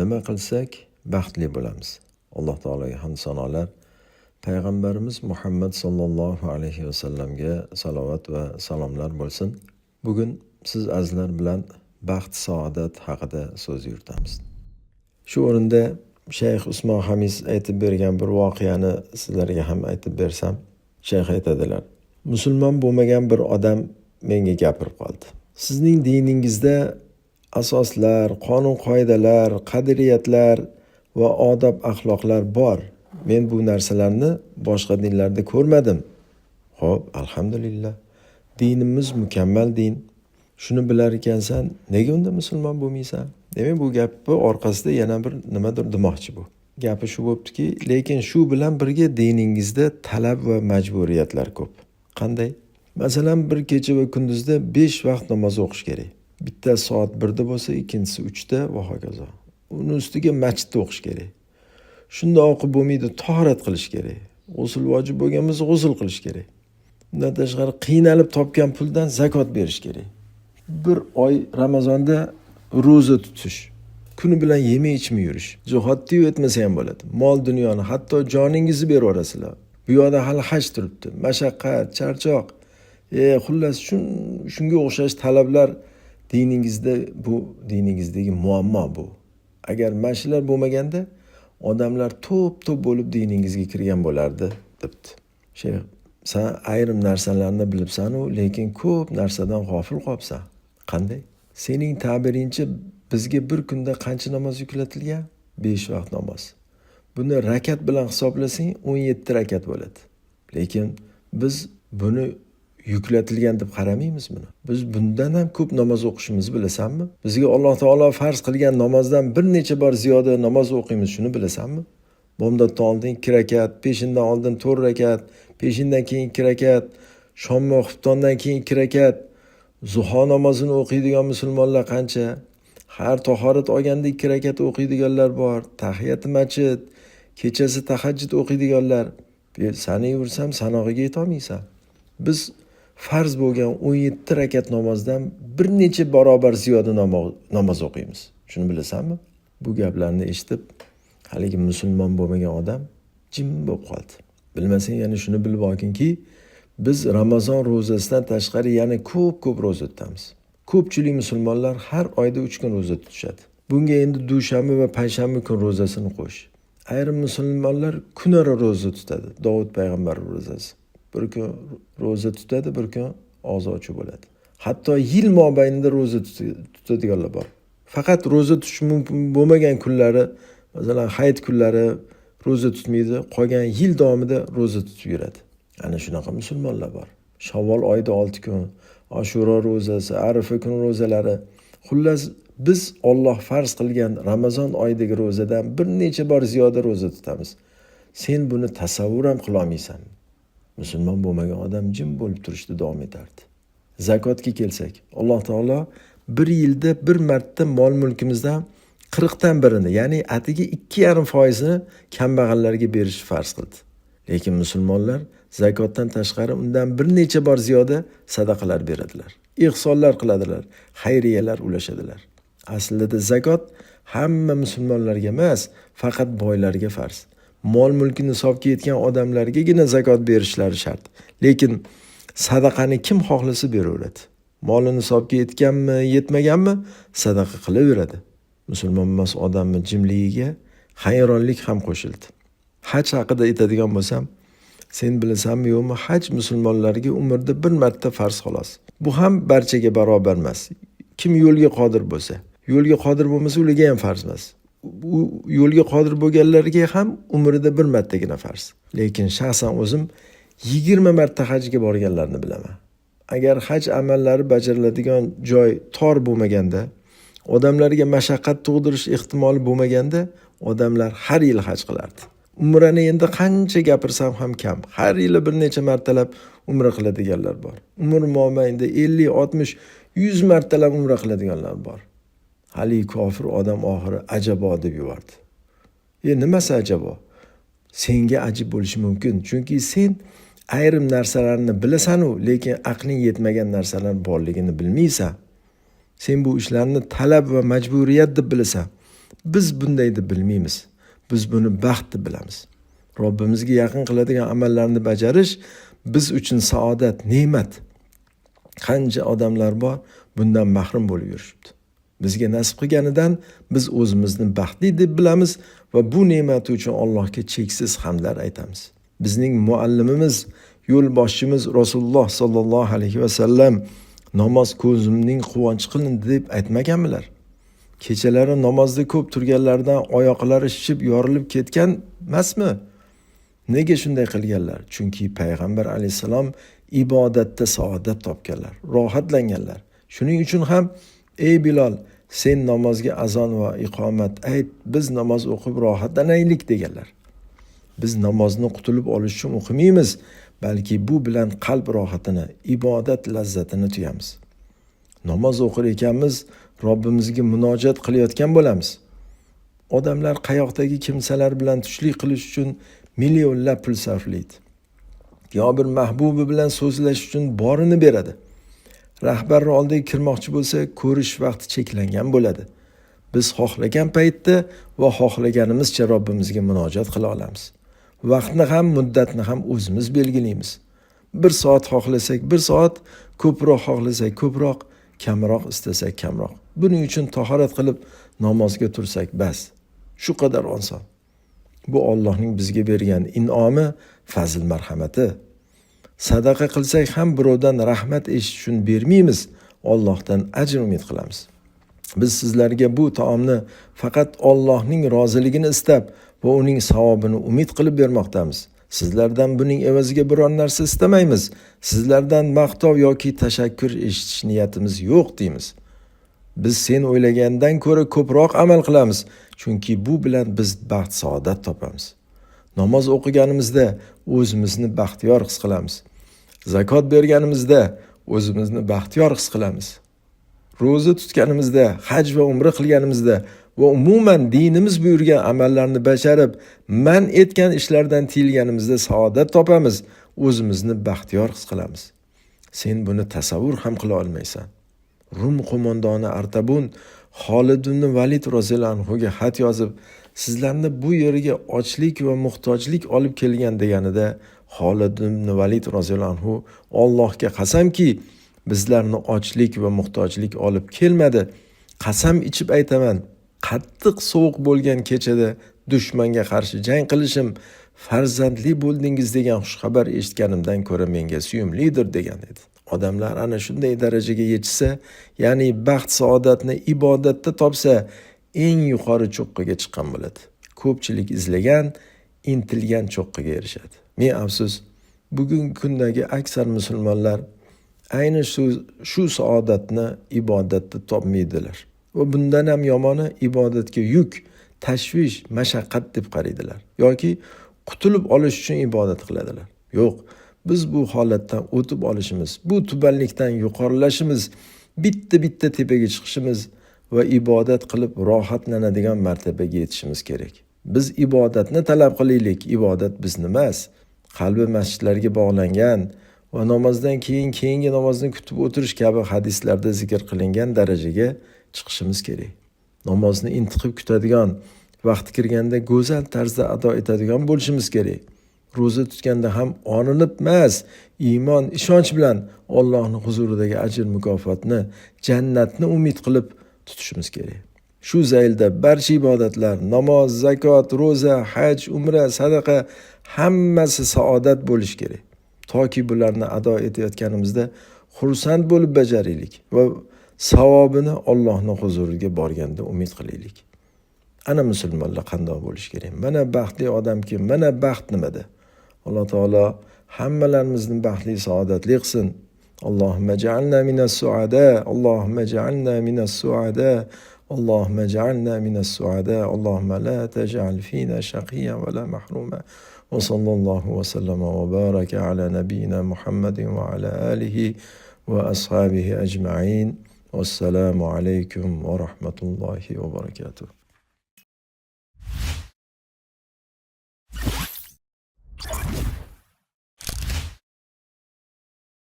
nima qilsak baxtli bo'lamiz. Alloh taologa hamd sanolar, payg'ambarimiz Muhammad sallallohu alayhi va sallamga salovat va salomlar bo'lsin. Bugun siz azizlar bilan baxt, saodat haqida so'z yuritamiz. Shu o'rinda Shayx Usmon Hamis aytib bergan bir voqeani sizlarga ham aytib bersam, shayx aytadilar: musulmon bo'lmagan bir odam menga gapirib qoldi. Sizning diningizda asoslar, qonun-qoidalar, qadriyatlar va odob-axloqlar bor. Men bu narsalarni boshqa dinlarda ko'rmadim. Xo'p, alhamdulillah. Dinimiz mukammal din. Shuni bilar ekansan, nega unda musulmon bo'lmaysan? Demak, bu gapni orqasida yana bir nimadir demoqchi bu. Gapi shu bo'libdiki, lekin shu bilan birga diningizda talab va majburiyatlar ko'p. Qanday? Masalan, bir kecha va kunduzda 5 vaqt namoz o'qish kerak. Bitta soat 1da bo'lsa, ikkinchisi 3da va hokazo. Uni ustiga masjidda o'qish kerak. Shunda o'qib bo'lmaydi, tahorat qilish kerak. G'usl vojib bo'lgan bo'lsa, g'usl qilish kerak. Bundan tashqari qiynalib topgan puldan zakot berish kerak. Bir oy Ramazonda ro'za tutish, kuni bilan yemay ichmay yurish. Jihodni etmasa ham bo'ladi. Mol dunyoni, hatto joningizni berib yuborasizlar. Bu yoqda hali haj turibdi. Mashaqqat, charchoq. Xullas shunga o'xshash talablar diningizda, bu diningizdagi muammo bu. Agar mashlar bo'lmaganda odamlar to'p-to'p bo'lib diningizga kirgan bo'lardi, debdi. Shayx, sen ayrim narsalarni bilibsan-u, lekin ko'p narsadan g'ofil qolibsan. Qanday? Sening ta'biringcha bizga bir kunda qancha namoz yuklatilgan? 5 vaqt namoz. Buni rakat bilan hisoblasang 17 rakat bo'ladi. Lekin biz buni yuklatilgan deb qaramaymiz buni. Biz bundan ham ko'p namoz o'qishimizni bilasanmi? Bizga Alloh taolo farz qilgan namozdan bir necha bor ziyoda namoz o'qiymiz, shuni bilasanmi? Bomdoddan oldin 2 rakat, peshindan oldin 4 rakat, peshindan keyin 2 rakat, shom va xuftondan keyin 2 rakat. Zuho namozini o'qiydigan musulmonlar qancha? Har tahorat olganda 2 rakat o'qiydiganlar bor. Tahiyat masjid, kechasi tahajjud o'qiydiganlar. Sani yursam sanog'iga yeta olmaysan. Biz farz bo'lgan 17 rakat namozdan bir necha barobar ziyoda namoz o'qiymiz. Shuni bilasanmi? Bu gaplarni eshitib, haligi musulmon bo'lmagan odam jim bo'lib qoldi. Bilmasang yana shuni bilib olginki, biz Ramazon ro'zasidan tashqari yana ko'p ro'za tutamiz. Ko'pchilik musulmonlar har oyda 3 kun ro'za tutishadi. Bunga endi dushanba va payshanba kun ro'zasini qo'sh. Ayrim musulmonlar kunaro ro'za tutadi. Davud payg'ambar ro'zasi. Bir kun ro'za tutadi, bir kun og'iz ochiq bo'ladi. Hatto yil mobaynida ro'za tutadiganlar bor. Faqat ro'za tutish mumkin bo'lmagan kunlari, masalan, hayit kunlari ro'za tutmaydi, qolgan yil davomida ro'za tutib yuradi. Ana shunaqa musulmonlar bor. Shavvol oyida 6 kun, Ashuro ro'zasi, Arafa kun ro'zalari. Xullas, biz Alloh farz qilgan Ramazon oyidagi ro'zadan bir necha bor ziyoda ro'za tutamiz. Sen buni tasavvur ham qila olmaysan. Musulmon bo'lmagan odam jim bo'lib turishda davom etardi. Zakotga kelsak, Alloh taolo bir yilda bir marta mol mulkimizdan 40dan birini, ya'ni atigi 2,5% kambag'allarga berish farz qildi. Lekin musulmonlar zakotdan tashqari undan bir necha bor ziyoda sadaqalar beradilar. Ihsonlar qiladilar, xayriyalar ulashadilar. Aslida zakot hamma musulmonlarga emas, faqat boylarga farz. Mol mulki nisobga yetgan odamlargagina zakot berishlari shart. Lekin sadaqani kim xohlasa beraveradi. Moli nisobga yetganmi, yetmaganmi, sadaqa qilaveradi. Musulmon emas odamning jimligiga hayronlik ham qo'shildi. Haj haqida aytadigan bo'lsam, sen bilasanmi yo'qmi, haj musulmonlarga umrda bir marta farz xolos. Bu ham barchaga barobar emas. Kim yo'lga qodir bo'lsa, yo'lga qodir bo'lmasa ularga ham farz emas. Bu yo'lga qodir bo'lganlarga ham umrida bir martagina farz. Lekin shaxsan o'zim 20 marta hajga borganlarni bilaman. Agar haj amallari bajariladigan joy tor bo'lmaganda, odamlarga mashaqqat tug'dirish ehtimoli bo'lmaganda, odamlar har yil haj qilardi. Umrani endi qancha gapirsam ham kam. Har yili bir necha martalab umra qiladiganlar bor. Umr mobaynida 50, 60, 100 martalab umra qiladiganlar bor. Hali kofir odam oxiri ajabo deb yubordi. Nimasi ajabo? Senga ajib bo'lishi mumkin, chunki sen ayrim narsalarni bilasan-u, lekin aqling yetmagan narsalar borligini bilmaysan. Sen bu ishlarni talab va majburiyat deb bilasan. Biz bunday deb bilmaymiz. Biz buni baxt deb bilamiz. Robbimizga yaqin qiladigan amallarni bajarish biz uchun saodat, ne'mat. Qancha odamlar bor bundan mahrum bo'lib yuribdi. Bizga nasib qilganidan biz o'zimizni baxtli deb bilamiz va bu ne'mat uchun Allohga cheksiz hamdlar aytamiz. Bizning muallimimiz, yo'lboshchimiz Rasululloh sallallohu alayhi va sallam namoz ko'zimning quvonchi qilindi deb aytmaganmilar? Kechalari namozda ko'p turganlardan oyoqlari shishib yorilib ketgan emasmi? Nega shunday qilganlar? Chunki payg'ambar alayhisalom ibodatda saodat topganlar, rohatlanganlar. Shuning uchun ham ey Bilol, sen namozga azon va iqomat ayt, biz namoz o'qib rohatlanaylik deganlar. Biz namozni qutulib olish uchun o'qimaymiz, balki bu bilan qalb rohatini, ibodat lazzatini tuyamiz. Namoz o'qir ekanmiz, Robbimizga munojat qilayotgan bo'lamiz. Odamlar qayoqdagi kimsalar bilan tushlik qilish uchun millionlab pul sarflaydi. Yo bir mahbubi bilan so'zlash uchun borini beradi. Rahbarning oldiga kirmoqchi bo'lsa, ko'rish vaqti cheklangan bo'ladi. Biz xohlagan paytda va xohlaganimizcha Robbimizga munojat qila olamiz. Vaqtni ham, muddatni ham o'zimiz belgilaymiz. 1 soat xohlasak 1 soat, ko'proq xohlasak ko'proq, kamroq istasak kamroq. Buning uchun tahorat qilib namozga tursak bas. Shu qadar oson. Bu Allohning bizga bergan in'omi, fazl marhamati. Sadaqa qilsak ham birovdan rahmat eshitish uchun bermaymiz, Allohdan ajr umid qilamiz. Biz sizlarga bu taomni faqat Allohning roziligini istab va uning savobini umid qilib bermoqdamiz. Sizlardan buning evaziga biror narsa istamaymiz. Sizlardan maqtov yoki tashakkur eshitish niyatimiz yo'q deymiz. Biz sen o'ylagandan ko'ra ko'proq amal qilamiz, chunki bu bilan biz baxt, saodat topamiz. Namoz o'qiganimizda o'zimizni baxtiyor his qilamiz. Zakot berganimizda o'zimizni baxtiyor his qilamiz. Ro'za tutganimizda, haj va umra qilganimizda va umuman dinimiz buyurgan amallarni bajarib, man etgan ishlardan tiyilganimizda saodat topamiz, o'zimizni baxtiyor his qilamiz. Sen buni tasavvur ham qila olmaysan. Rum qo'mondoni Artabun Xolid ibn Valid roziyallohu anhuga xat yozib, sizlarni bu yerga ochlik va muhtojlik olib kelgan deganida Xolid ibn Valid roziyallohu anhu Allohga qasamki, bizlarni ochlik va muhtojlik olib kelmadi. Qasam ichib aytaman, qattiq sovuq bo'lgan kechada dushmanga qarshi jang qilishim farzandli bo'ldingiz degan xushxabar eshitganimdan ko'ra menga suyumlidir degan edi. Odamlar ana shunday darajaga yetsa, ya'ni baxt saodatni ibodatda topsa, eng yuqori cho'qqiga chiqqan bo'ladi. Ko'pchilik izlagan, intilgan cho'qqiga erishadi. Men afsus, bugungi kundagi aksar musulmonlar ayni shu saodatni ibodatda topmaydilar. Va bundan ham yomoni ibodatga yuk, tashvish, mashaqqat deb qaraydilar. Yoki qutulib olish uchun ibodat qiladilar. Yo'q, biz bu holatdan o'tib olishimiz, bu tubanlikdan yuqorilashimiz, bitta tepaga chiqishimiz va ibodat qilib rohatlanadigan martabaga yetishimiz kerak. Biz ibodatni talab qilaylik, ibodat bizni emas. Qalbi masjidlarga bog'langan va namozdan keyingi namozni kutib o'tirish kabi hadislarda zikr qilingan darajaga chiqishimiz kerak. Namozni intiqib kutadigan, vaqti kirganda go'zal tarzda ado etadigan bo'lishimiz kerak. Ro'za tutganda ham olinib emas, iymon, ishonch bilan Allohning huzuridagi ajr mukofotni, jannatni umid qilib tutishimiz kerak. Shu zaylda barcha ibodatlar, namoz, zakot, ro'za, haj, umra, sadaqa hammasi saodat bo'lishi kerak. Toki bularni ado etayotganimizda xursand bo'lib bajaraylik va savobini Allohning huzuriga borganda umid qilaylik. Ana musulmonlar qanday bo'lish kerak? Mana baxtli odam kim? Mana baxt nimada? Alloh taolo hammalarimizni baxtli, saodatli qilsin. Allohumma ja'alna minas suada, Allohumma ja'alna minas suada, Allohumma ja'alna minas suada, Allohumma la taj'al fina shaqiyyan va la mahruma. Va sallallohu va sallama va baraka ala nabiyyina Muhammadin va ala alihi va ashabihi ajma'in. Wassalamu alaykum va rahmatullohi va barakatuh.